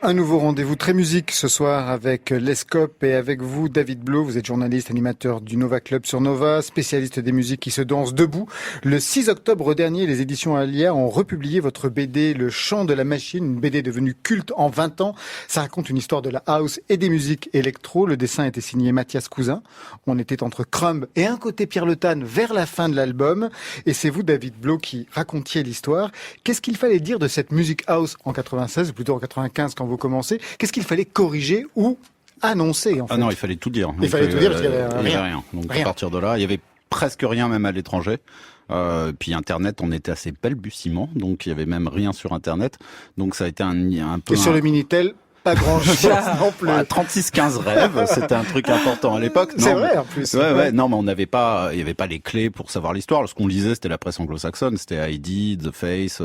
Un nouveau rendez-vous très musique ce soir avec Lescope et avec vous, David Blo. Vous êtes journaliste, animateur du Nova Club sur Nova, spécialiste des musiques qui se dansent debout. Le 6 octobre dernier, les éditions Alia ont republié votre BD Le Chant de la Machine, une BD devenue culte en 20 ans. Ça raconte une histoire de la house et des musiques électro. Le dessin était signé Mathias Cousin. On était entre Crumb et un côté Pierre Le Tann vers la fin de l'album. Et c'est vous, David Blo, qui racontiez l'histoire. Qu'est-ce qu'il fallait dire de cette musique house en 96, ou plutôt en 95 quand vous commencez? Qu'est-ce qu'il fallait corriger ou annoncer en fait? Ah non, il fallait tout dire. Il fallait tout dire parce qu'il y avait rien. Donc à partir de là, il y avait presque rien même à l'étranger. Puis Internet, on était assez balbutiement, donc il y avait même rien sur Internet. Donc ça a été un peu... Et sur le Minitel, pas grand-chose non plus. 36-15 rêves, c'était un truc important à l'époque. C'est vrai, en plus. Ouais, non, mais il y avait pas les clés pour savoir l'histoire. Ce qu'on lisait, c'était la presse anglo-saxonne, c'était ID, The Face,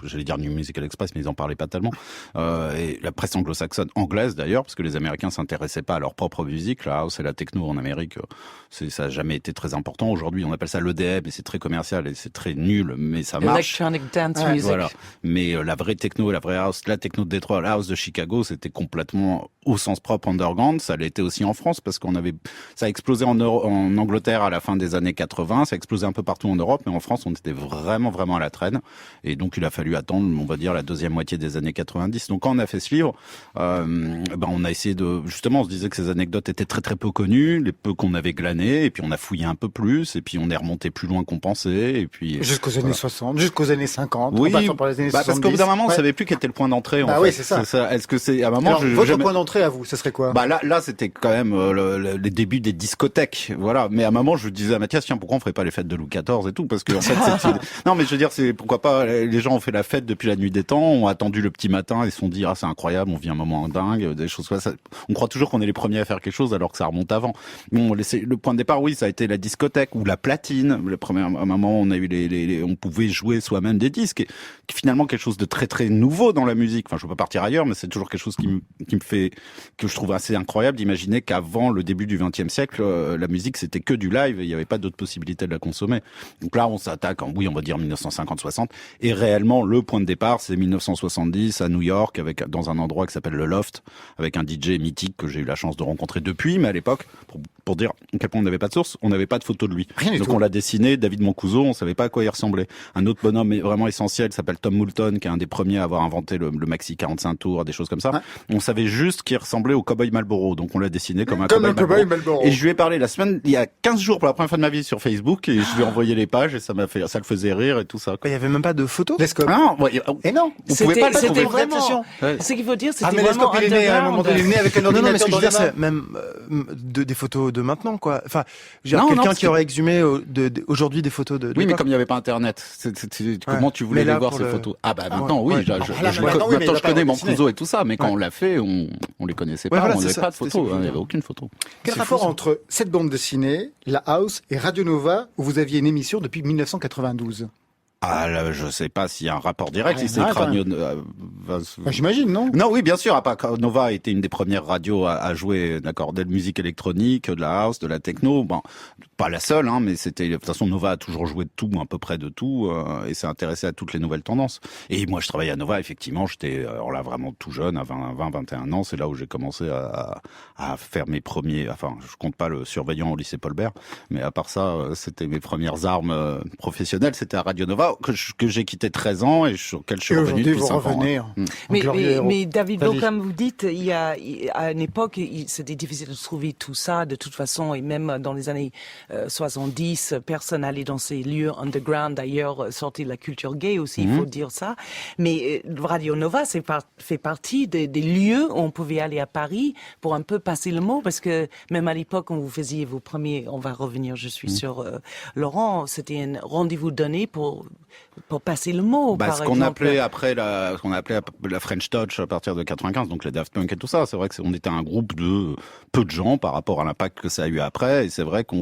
j'allais dire New Musical Express, mais ils en parlaient pas tellement. Et la presse anglo-saxonne, anglaise d'ailleurs, parce que les Américains s'intéressaient pas à leur propre musique. La house et la techno en Amérique, ça a jamais été très important. Aujourd'hui, on appelle ça l'EDM, et c'est très commercial et c'est très nul, mais ça marche. Electronic Dance Music. Voilà. Mais la vraie techno, la vraie house, la techno de Détroit, la house de Chicago, c'était complètement au sens propre underground. Ça l'était aussi en France parce ça a explosé en Angleterre à la fin des années 80, ça a explosé un peu partout en Europe, mais en France, on était vraiment à la traîne. Et donc, il a fallu attendre, on va dire, la deuxième moitié des années 90. Donc, quand on a fait ce livre, on a essayé justement, on se disait que ces anecdotes étaient très très peu connues, les peu qu'on avait glanées, et puis on a fouillé un peu plus, et puis on est remonté plus loin qu'on pensait, et puis... Jusqu'aux années 60, jusqu'aux années 50, oui, en passant par les années 70. Parce qu'au bout d'un moment, on savait plus quel était le point d'entrée, en fait. Oui, c'est ça. Est-ce que c'est, à un moment, alors, votre point d'entrée à vous, ce serait quoi? Là, c'était quand même les débuts des discothèques, voilà. Mais à un moment, je disais à Mathias, tiens, pourquoi on ferait pas les fêtes de Louis XIV et tout? Parce que en fait, non, mais je veux dire, c'est pourquoi pas. Les gens ont fait la fête depuis la nuit des temps, ont attendu le petit matin et se sont dit, ah, c'est incroyable, on vit un moment dingue, des choses comme ça. On croit toujours qu'on est les premiers à faire quelque chose alors que ça remonte avant. Bon, le point de départ, oui, ça a été la discothèque ou la platine. À un moment, on a eu on pouvait jouer soi-même des disques, et finalement quelque chose de très très nouveau dans la musique. Enfin, je veux pas partir ailleurs, mais c'est toujours quelque chose que je trouve assez incroyable d'imaginer qu'avant le début du XXe siècle, la musique c'était que du live et il n'y avait pas d'autres possibilités de la consommer. Donc là, on s'attaque on va dire 1950-60, et réellement le point de départ c'est 1970 à New York, dans un endroit qui s'appelle le Loft, avec un DJ mythique que j'ai eu la chance de rencontrer depuis, mais à l'époque, pour dire à quel point on n'avait pas de source, on n'avait pas de photo de lui. Donc on l'a dessiné, David Mancuso, on savait pas à quoi il ressemblait. Un autre bonhomme vraiment essentiel s'appelle Tom Moulton, qui est un des premiers à avoir inventé le maxi 45 tours, des choses comme ça. Ouais. On savait juste qu'il ressemblait au Cowboy Marlboro, donc on l'a dessiné comme un Cowboy Marlboro. Et je lui ai parlé il y a 15 jours pour la première fois de ma vie sur Facebook, et je lui ai envoyé les pages et ça le faisait rire et tout ça. Il y avait même pas de photos. Non, et non, on pouvait pas le trouver. C'était vraiment. Ce qu'il faut dire, c'était vraiment il est né à un moment donné, il est né avec un ordinateur. Non, mais ce que je veux dire, c'est même des photos de maintenant, quoi. Enfin, quelqu'un qui aurait exhumé aujourd'hui des photos de. Oui, mais comme il n'y avait pas Internet, comment tu voulais les voir ces photos? Ah bah maintenant, oui, maintenant je connais Mancuso et tout ça, mais quand on l'a fait, on les connaissait pas, on n'avait pas de photos, il n'y avait aucune photo. Quel rapport entre cette bande dessinée, la house et Radio Nova, où vous aviez une émission depuis 1992? Ah, là, je sais pas s'il y a un rapport direct, si c'est j'imagine, non? Non, oui, bien sûr. Nova a été une des premières radios à jouer, de musique électronique, de la house, de la techno. Bon, pas la seule, hein, mais de toute façon, Nova a toujours joué de tout, à peu près de tout, et s'est intéressé à toutes les nouvelles tendances. Et moi, je travaillais à Nova, effectivement, j'étais, là, vraiment tout jeune, à 21 ans, c'est là où j'ai commencé à faire mes premiers, je compte pas le surveillant au lycée Paul Bert, mais à part ça, c'était mes premières armes professionnelles, c'était à Radio Nova, que j'ai quitté 13 ans et sur lequel je suis revenu depuis 5 ans. Mais David Blo, comme vous dites, à une époque, c'était difficile de trouver tout ça, de toute façon, et même dans les années 70, personne n'allait dans ces lieux underground, d'ailleurs, sortir de la culture gay aussi, il faut dire ça. Mais Radio Nova, fait partie des lieux où on pouvait aller à Paris pour un peu passer le mot, parce que même à l'époque, quand vous faisiez vos premiers, on va revenir, je suis sur Laurent, c'était un rendez-vous donné pour passer le mot, par exemple. Ce qu'on appelait la French Touch à partir de 95, donc les Daft Punk et tout ça, c'est vrai qu'on était un groupe de peu de gens par rapport à l'impact que ça a eu après, et c'est vrai qu'on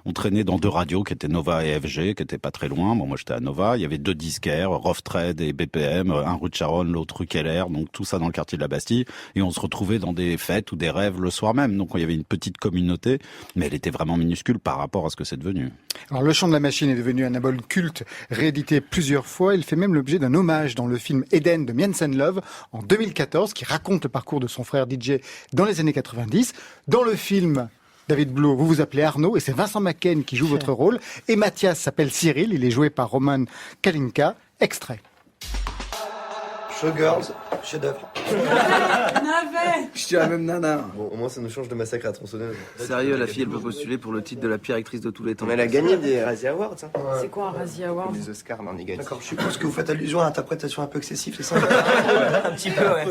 on traînait dans 2 radios qui étaient Nova et FG, qui étaient pas très loin. Bon, moi j'étais à Nova, il y avait 2 disquaires, Rough Trade et BPM, un rue de Charonne, l'autre rue Keller, donc tout ça dans le quartier de la Bastille, et on se retrouvait dans des fêtes ou des rêves le soir même, donc il y avait une petite communauté, mais elle était vraiment minuscule par rapport à ce que c'est devenu. Alors le chant de la machine est devenu un album culte culte, réédité plusieurs fois. Il fait même l'objet d'un hommage dans le film Eden de Miensen Love en 2014, qui raconte le parcours de son frère DJ dans les années 90. Dans le film, David Blow, vous vous appelez Arnaud et c'est Vincent Macken qui joue votre rôle. Et Mathias s'appelle Cyril, il est joué par Roman Kalinka. Extrait. Showgirls, chef-d'œuvre. Je dirais même nana. Bon, au moins ça nous change de massacre à la tronçonneuse. Sérieux, la fille elle peut postuler pour le titre de la pire actrice de tous les temps. Mais elle a gagné des Razzie Awards, hein. C'est quoi un Razzie Award? Des Oscars non négatifs. D'accord, je suppose que vous faites allusion à l'interprétation un peu excessive, c'est ça? Un petit peu, ouais.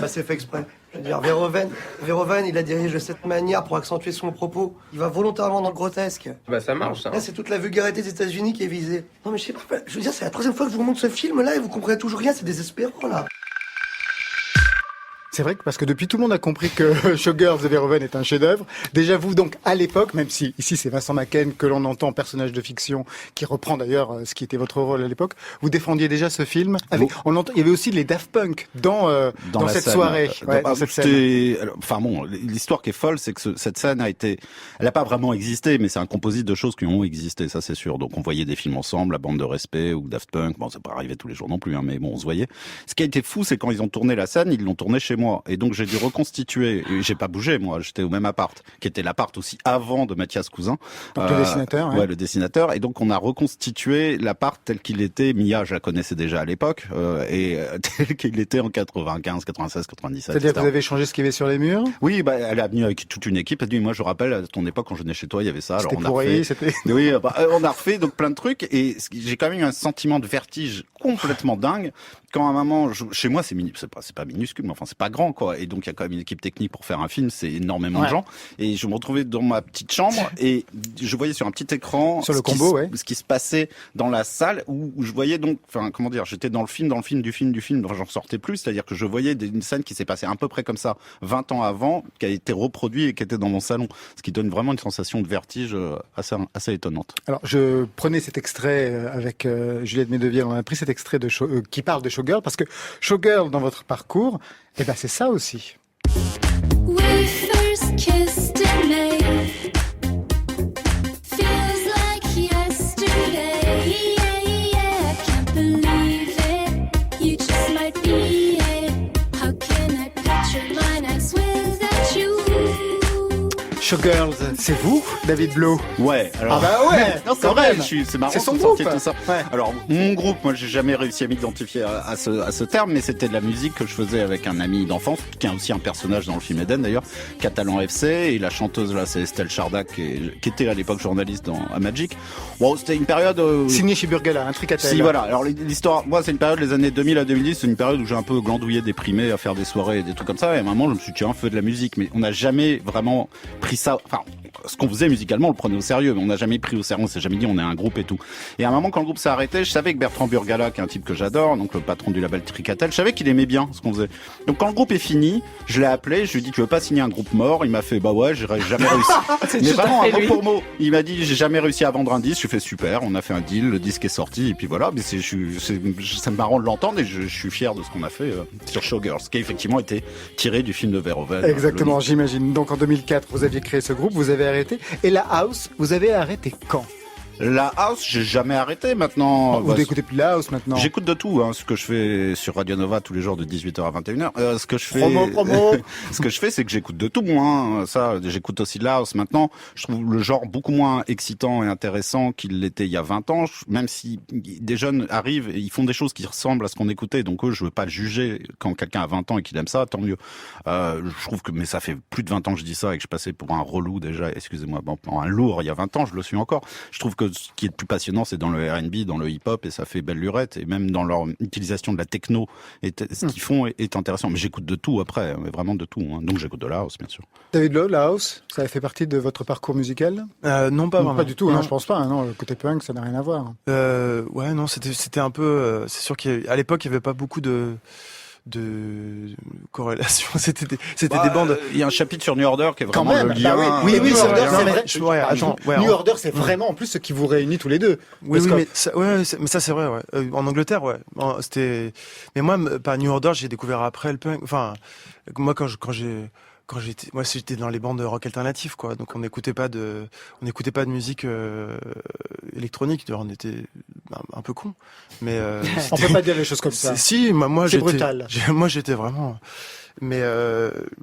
Bah, c'est fait exprès. Je veux dire, Verhoeven, il la dirige de cette manière pour accentuer son propos. Il va volontairement dans le grotesque. Bah ça marche, ça. Là, c'est toute la vulgarité des États-Unis qui est visée. Non, mais je sais pas, je veux dire, c'est la troisième fois que je vous montre ce film-là et vous comprenez toujours rien, c'est désespérant, là. C'est vrai que parce que depuis tout le monde a compris que Showgirls de Verhoeven est un chef-d'œuvre. Déjà vous donc à l'époque, même si ici c'est Vincent Macken que l'on entend, personnage de fiction, qui reprend d'ailleurs ce qui était votre rôle à l'époque, vous défendiez déjà ce film. Avec, il y avait aussi les Daft Punk dans cette scène. soirée. Dans cette scène. Enfin bon, l'histoire qui est folle, c'est que cette scène elle a pas vraiment existé, mais c'est un composite de choses qui ont existé, ça c'est sûr. Donc on voyait des films ensemble, La Bande de Respect ou Daft Punk. Bon, ça pas arrivé tous les jours non plus, hein, mais bon, on se voyait. Ce qui a été fou, c'est quand ils ont tourné la scène, ils l'ont tourné chez moi. Et donc j'ai dû reconstituer, et j'ai pas bougé moi, j'étais au même appart, qui était l'appart aussi avant de Mathias Cousin. Donc le dessinateur. Ouais, le dessinateur. Et donc on a reconstitué l'appart tel qu'il était. Mia, je la connaissais déjà à l'époque, tel qu'il était en 95, 96, 97. C'est-à-dire que vous avez changé ce qu'il y avait sur les murs? Oui, bah elle a venu avec toute une équipe. Elle dit, moi je rappelle à ton époque quand je venais chez toi, il y avait ça. Alors c'était on a refait. C'était Oui, on a refait donc plein de trucs et j'ai quand même eu un sentiment de vertige complètement dingue quand à un moment, chez moi c'est pas minuscule, mais enfin c'est pas grand quoi. Et donc il y a quand même une équipe technique pour faire un film, c'est énormément de gens. Et je me retrouvais dans ma petite chambre et je voyais sur un petit écran sur le combo, ce qui se passait dans la salle où je voyais donc, enfin comment dire, j'étais dans le film, du film. Enfin, j'en sortais plus, c'est-à-dire que je voyais une scène qui s'est passée à peu près comme ça 20 ans avant, qui a été reproduite et qui était dans mon salon, ce qui donne vraiment une sensation de vertige assez étonnante. Alors je prenais cet extrait avec Juliette Medevielle, on a pris cet extrait qui parle de Showgirl parce que Showgirl dans votre parcours, eh ben c'est ça aussi. We first kissed in May. Feels like yesterday. I can't believe it. You just might be it. How can I picture my nights without you? Showgirls, c'est vous, David Blow? Ouais. Alors, ah bah ouais, non, c'est vrai. C'est marrant. C'est son groupe. Tout ça. Ouais. Alors mon groupe, moi, j'ai jamais réussi à m'identifier à ce terme, mais c'était de la musique que je faisais avec un ami d'enfance, qui est aussi un personnage dans le film Eden d'ailleurs, Catalan FC, et la chanteuse là, c'est Estelle Chardac, qui était à l'époque journaliste à Magic. Bon, c'était une période signé chez Burgala, un tricatel. Si voilà. Alors l'histoire, moi, c'est une période des années 2000 à 2010, c'est une période où j'ai un peu glandouillé, déprimé, à faire des soirées et des trucs comme ça. Et à un moment, je me suis dit, tiens, fais de la musique, mais on n'a jamais vraiment pris ça. Enfin, ce qu'on faisait musicalement, on le prenait au sérieux, mais on n'a jamais pris au sérieux, on s'est jamais dit on est un groupe et tout. Et à un moment, quand le groupe s'est arrêté, je savais que Bertrand Burgala, qui est un type que j'adore, donc le patron du label Tricatel, je savais qu'il aimait bien ce qu'on faisait. Donc quand le groupe est fini, je l'ai appelé, je lui ai dit, tu veux pas signer un groupe mort? Il m'a fait, bah ouais, j'ai jamais réussi. Mais vraiment, un mot pour mot. Il m'a dit, j'ai jamais réussi à vendre un disque. Je lui ai fait super, on a fait un deal, le disque est sorti, et puis voilà. Mais ça me marrant de l'entendre, et je suis fier de ce qu'on a fait sur Showgirls, qui a effectivement été tiré du film de Verhoeven. Exactement, j'imagine. Donc en 2004, vous aviez créé ce groupe, vous avez arrêté. Et la house, vous avez arrêté quand? La house, j'ai jamais arrêté maintenant. Vous n'écoutez plus la house maintenant? J'écoute de tout, ce que je fais sur Radio Nova tous les jours de 18h à 21h. Ce que je fais, promo. Ce que je fais, c'est que j'écoute de tout, moi. Ça, j'écoute aussi de la house. Maintenant, je trouve le genre beaucoup moins excitant et intéressant qu'il l'était il y a 20 ans. Même si des jeunes arrivent et ils font des choses qui ressemblent à ce qu'on écoutait. Donc eux, je veux pas le juger quand quelqu'un a 20 ans et qu'il aime ça, tant mieux. Je trouve que, mais ça fait plus de 20 ans que je dis ça et que je passais pour un relou déjà. Excusez-moi, un lourd il y a 20 ans, je le suis encore. Je trouve que ce qui est le plus passionnant, c'est dans le R&B, dans le hip-hop, et ça fait belle lurette, et même dans leur utilisation de la techno, ce qu'ils font est intéressant. Mais j'écoute de tout après, mais vraiment de tout. Donc j'écoute de la house, bien sûr. David Lowe, la house, ça a fait partie de votre parcours musical? Non, pas vraiment. Pas du tout, je pense pas. Non, le côté punk, ça n'a rien à voir. Ouais, non, c'était un peu. C'est sûr qu'à l'époque, il y avait pas beaucoup de corrélation. C'était des bandes. Il y a un chapitre sur New Order qui est vraiment le lien. Bah oui, New Order, c'est vrai. New Order, c'est ouais. vraiment en plus ce qui vous réunit tous les deux. Oui, mais ça c'est vrai. Ouais. En Angleterre, ouais. Mais moi, par New Order, j'ai découvert après le punk. Enfin, moi quand quand j'étais dans les bandes rock alternatif, quoi. Donc on n'écoutait pas de musique électronique. D'ailleurs, on était un peu cons. Mais on peut pas dire les choses comme ça. Si, moi c'est brutal. Moi j'étais vraiment. Mais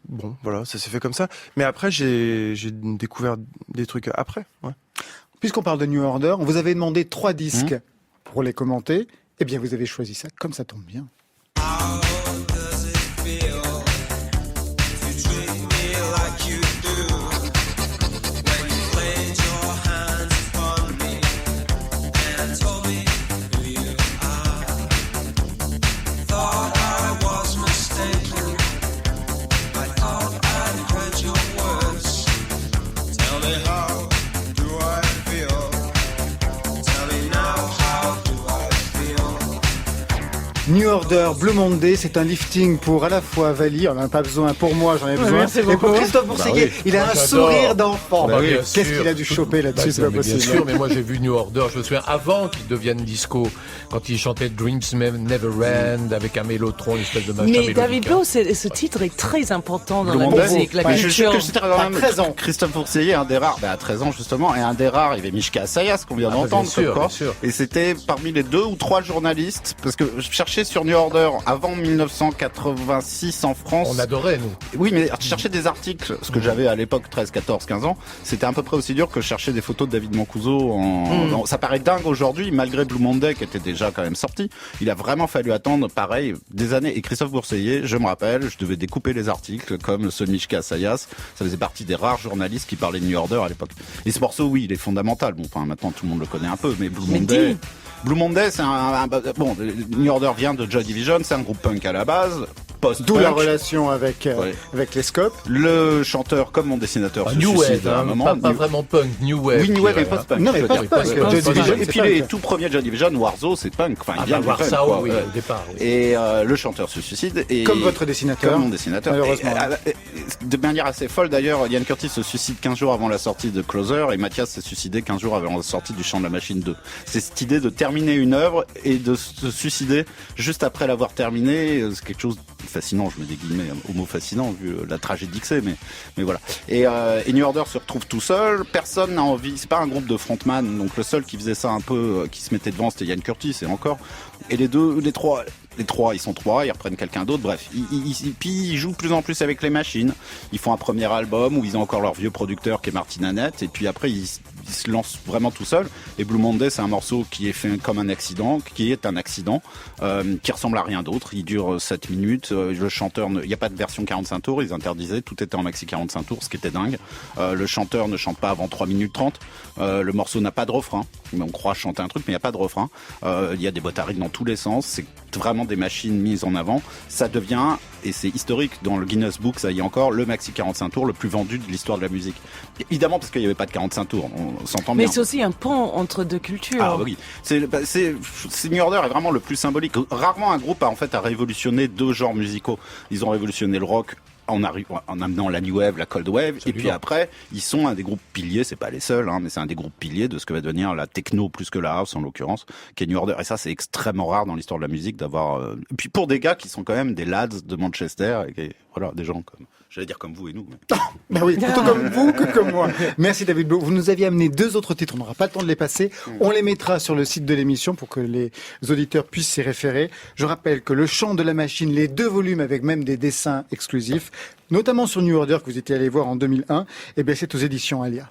bon, voilà, ça s'est fait comme ça. Mais après, j'ai découvert des trucs après. Ouais. Puisqu'on parle de New Order, on vous avait demandé 3 disques pour les commenter. Eh bien, vous avez choisi ça, comme ça tombe bien. New Order, Blue Monday, c'est un lifting pour à la fois Vali, on n'en a pas besoin, pour moi j'en ai besoin, et pour Christophe Bourseguet, il a un sourire d'enfant. Qu'est-ce qu'il a dû choper là-dessus, c'est pas possible. Bien sûr, mais moi j'ai vu New Order, je me souviens avant qu'ils deviennent disco, quand ils chantaient Dreams Never End avec un mélotron, une espèce de machin mais mélodique. David Blow, ce titre est très important dans la Monday, musique, la culture. À 13 ans. Christophe Bourseguet, un des rares, à 13 ans justement, et un des rares, il y avait Mishka Assayas qu'on vient d'entendre, bien sûr. Et c'était parmi les 2 ou 3 journalistes, parce que je cherchais sur New Order avant 1986 en France. On adorait, nous. Oui, mais chercher des articles, ce que j'avais à l'époque 13, 14, 15 ans, c'était à peu près aussi dur que chercher des photos de David Mancuso. Ça paraît dingue aujourd'hui, malgré Blue Monday qui était déjà quand même sorti. Il a vraiment fallu attendre, pareil, des années. Et Christophe Bourseguet, je me rappelle, je devais découper les articles comme ce Mishka Assayas. Ça faisait partie des rares journalistes qui parlaient de New Order à l'époque. Et ce morceau, oui, il est fondamental. Bon, enfin, maintenant tout le monde le connaît un peu, mais Blue Monday, c'est bon, New Order vient de Joy Division, c'est un groupe punk à la base, post-punk. D'où la relation avec les Scopes. Le chanteur, comme mon dessinateur, se New suicide Wave, à un moment. pas vraiment punk, New Wave. Oui, New Wave et post-punk. Non, mais post-punk. Joy Division. Et puis les tout premiers Joy Division, Warzo, c'est punk. Enfin, il vient du punk, quoi. Oui, au départ. Oui. Et le chanteur se suicide. Et comme votre dessinateur. Comme mon dessinateur. Malheureusement. De manière assez folle d'ailleurs, Ian Curtis se suicide 15 jours avant la sortie de Closer et Mathias s'est suicidé 15 jours avant la sortie du Chant de la Machine 2. C'est cette idée de terminer une œuvre et de se suicider juste après l'avoir terminé. C'est quelque chose de fascinant, je mets des guillemets au mot fascinant vu la tragédie que c'est, mais voilà. Et New Order se retrouve tout seul, personne n'a envie, c'est pas un groupe de frontman, donc le seul qui faisait ça un peu, qui se mettait devant, c'était Ian Curtis et encore. Et les trois, ils sont 3, ils reprennent quelqu'un d'autre, bref. Puis ils jouent de plus en plus avec les machines. Ils font un premier album où ils ont encore leur vieux producteur qui est Martin Annette, et puis après ils se lancent vraiment tout seuls. Et Blue Monday, c'est un morceau qui est fait comme un accident, qui ressemble à rien d'autre. Il dure 7 minutes. Le chanteur, il n'y a pas de version 45 tours, ils interdisaient, tout était en maxi 45 tours, ce qui était dingue. Le chanteur ne chante pas avant 3 minutes 30. Le morceau n'a pas de refrain. On croit chanter un truc, mais il n'y a pas de refrain. Il y a des boîtes à rythmes dans tous les sens. C'est vraiment des machines mises en avant. Ça devient, et c'est historique, dans le Guinness Book, ça y est encore, le maxi 45 tours le plus vendu de l'histoire de la musique. Évidemment, parce qu'il n'y avait pas de 45 tours, on s'entend bien. Mais c'est aussi un pont entre deux cultures. Ah oui, New Order est vraiment le plus symbolique. Rarement un groupe a révolutionné 2 genres musicaux. Ils ont révolutionné le rock en amenant la New Wave, la Cold Wave, absolument. Et puis après, ils sont un des groupes piliers, c'est pas les seuls, mais c'est un des groupes piliers de ce que va devenir la techno plus que la house en l'occurrence, qui est New Order. Et ça, c'est extrêmement rare dans l'histoire de la musique d'avoir. Et puis pour des gars qui sont quand même des lads de Manchester, et voilà, des gens comme. J'allais dire comme vous et nous. Mais... Bah oui, plutôt comme vous que comme moi. Merci David Blow. Vous nous aviez amené 2 autres titres, on n'aura pas le temps de les passer. On les mettra sur le site de l'émission pour que les auditeurs puissent s'y référer. Je rappelle que le Chant de la Machine, les 2 volumes avec même des dessins exclusifs, notamment sur New Order que vous étiez allé voir en 2001, eh bien c'est aux éditions Alia.